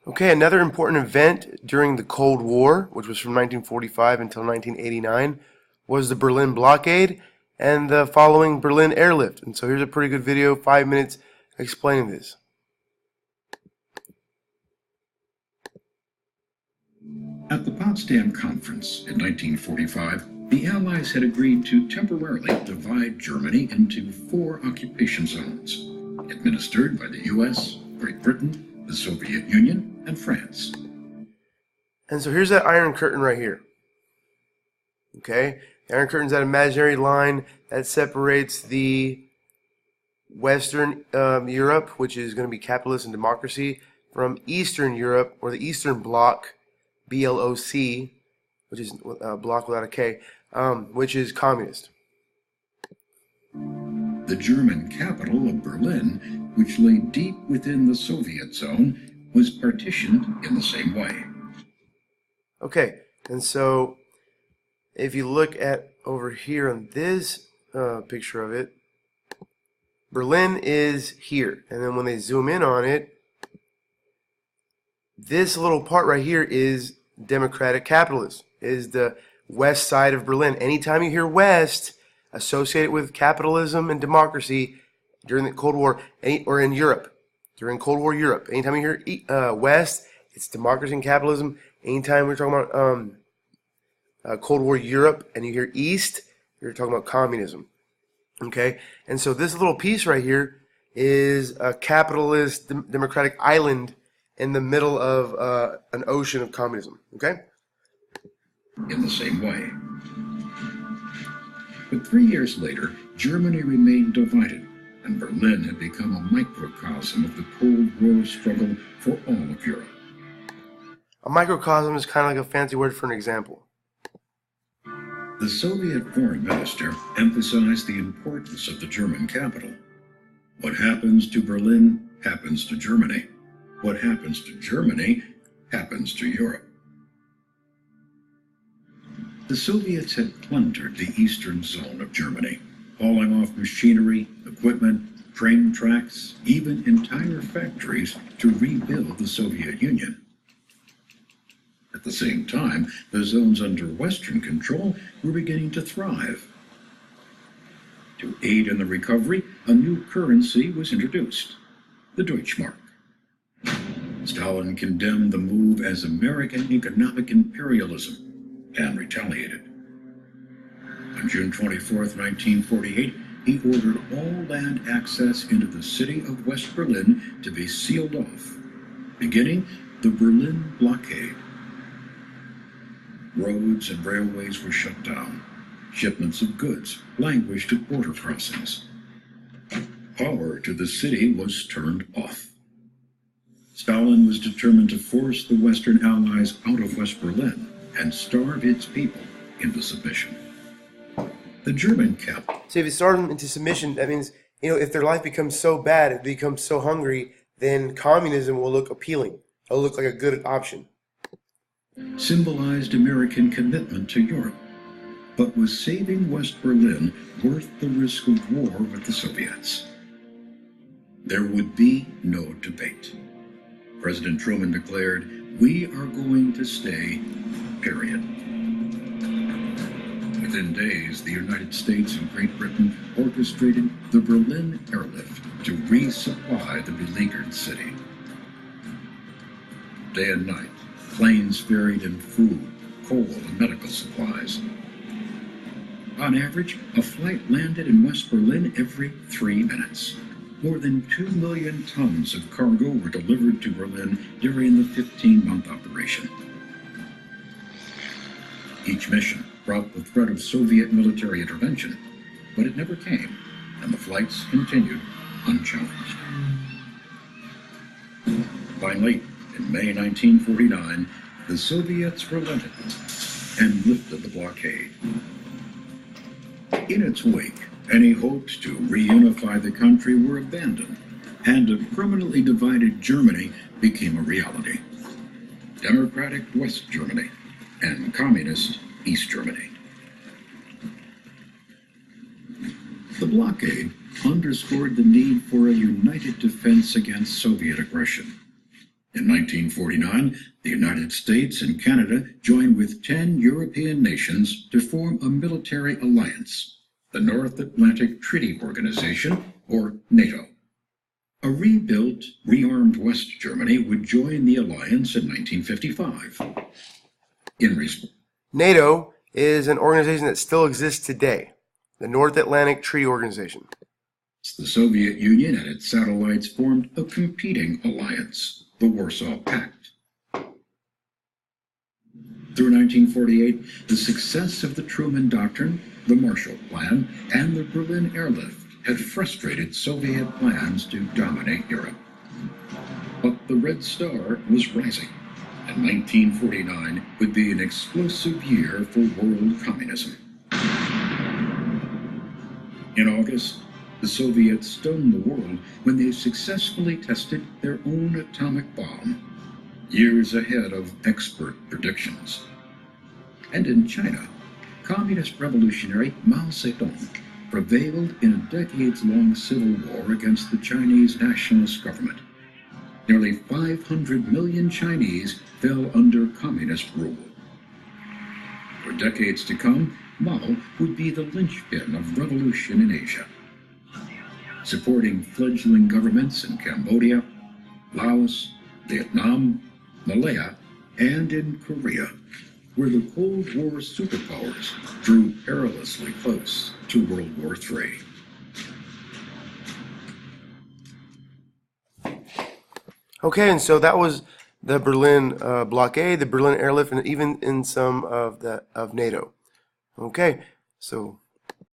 Okay, another important event during the Cold War, which was from 1945 until 1989, was the Berlin Blockade and the following Berlin Airlift. And so here's a pretty good video, 5 minutes, explaining this. At the Potsdam Conference in 1945, the Allies had agreed to temporarily divide Germany into 4 occupation zones, administered by the U.S., Great Britain, the Soviet Union, and France. And so here's that Iron Curtain right here. Okay, the Iron Curtain's that imaginary line that separates the Western Europe, which is going to be capitalist and democracy, from Eastern Europe, or the Eastern Bloc, BLOC, which is block without a K, which is communist. The German capital of Berlin, which lay deep within the Soviet zone, was partitioned in the same way. Okay, and so if you look at over here on this picture of it, Berlin is here, and then when they zoom in on it, this little part right here is democratic capitalist, is the west side of Berlin. Anytime you hear west associated with capitalism and democracy during the Cold War, or in Europe, during Cold War Europe, anytime you hear west, it's democracy and capitalism. Anytime we're talking about Cold War Europe and you hear east, you're talking about communism. Okay, and so this little piece right here is a capitalist democratic island in the middle of an ocean of communism. Okay? In the same way. But 3 years later, Germany remained divided, and Berlin had become a microcosm of the Cold War struggle for all of Europe. A microcosm is kind of like a fancy word for an example. The Soviet foreign minister emphasized the importance of the German capital. What happens to Berlin happens to Germany. What happens to Germany happens to Europe. The Soviets had plundered the eastern zone of Germany, hauling off machinery, equipment, train tracks, even entire factories to rebuild the Soviet Union. At the same time, the zones under Western control were beginning to thrive. To aid in the recovery, a new currency was introduced, the Deutschmark. Stalin condemned the move as American economic imperialism and retaliated. On June 24, 1948, he ordered all land access into the city of West Berlin to be sealed off, beginning the Berlin Blockade. Roads and railways were shut down. Shipments of goods languished at border crossings. Power to the city was turned off. Stalin was determined to force the Western Allies out of West Berlin and starve its people into submission. The German capital. So if you starve them into submission, that means, if their life becomes so bad, it becomes so hungry, then communism will look appealing. It'll look like a good option. Symbolized American commitment to Europe, but was saving West Berlin worth the risk of war with the Soviets? There would be no debate. President Truman declared, "We are going to stay, period." Within days, the United States and Great Britain orchestrated the Berlin Airlift to resupply the beleaguered city. Day and night, planes ferried in food, coal, and medical supplies. On average, a flight landed in West Berlin every 3 minutes. More than 2 million tons of cargo were delivered to Berlin during the 15-month operation. Each mission brought the threat of Soviet military intervention, but it never came, and the flights continued unchallenged. Finally, in May 1949, the Soviets relented and lifted the blockade. In its wake, any hopes to reunify the country were abandoned, and a permanently divided Germany became a reality. Democratic West Germany and Communist East Germany. The blockade underscored the need for a united defense against Soviet aggression. In 1949, the United States and Canada joined with 10 European nations to form a military alliance, the North Atlantic Treaty Organization, or NATO. A rebuilt, rearmed West Germany would join the alliance in 1955. NATO is an organization that still exists today, the North Atlantic Treaty Organization. The Soviet Union and its satellites formed a competing alliance, the Warsaw Pact. Through 1948, the success of the Truman Doctrine, the Marshall Plan, and the Berlin Airlift had frustrated Soviet plans to dominate Europe. But the Red Star was rising, and 1949 would be an explosive year for world communism. In August, the Soviets stunned the world when they successfully tested their own atomic bomb, years ahead of expert predictions. And in China, communist revolutionary Mao Zedong prevailed in a decades-long civil war against the Chinese nationalist government. Nearly 500 million Chinese fell under communist rule. For decades to come, Mao would be the linchpin of revolution in Asia, supporting fledgling governments in Cambodia, Laos, Vietnam, Malaya, and in Korea, where the Cold War superpowers drew perilously close to World War III. Okay, and so that was the Berlin blockade, the Berlin airlift, and even in some of NATO. Okay, so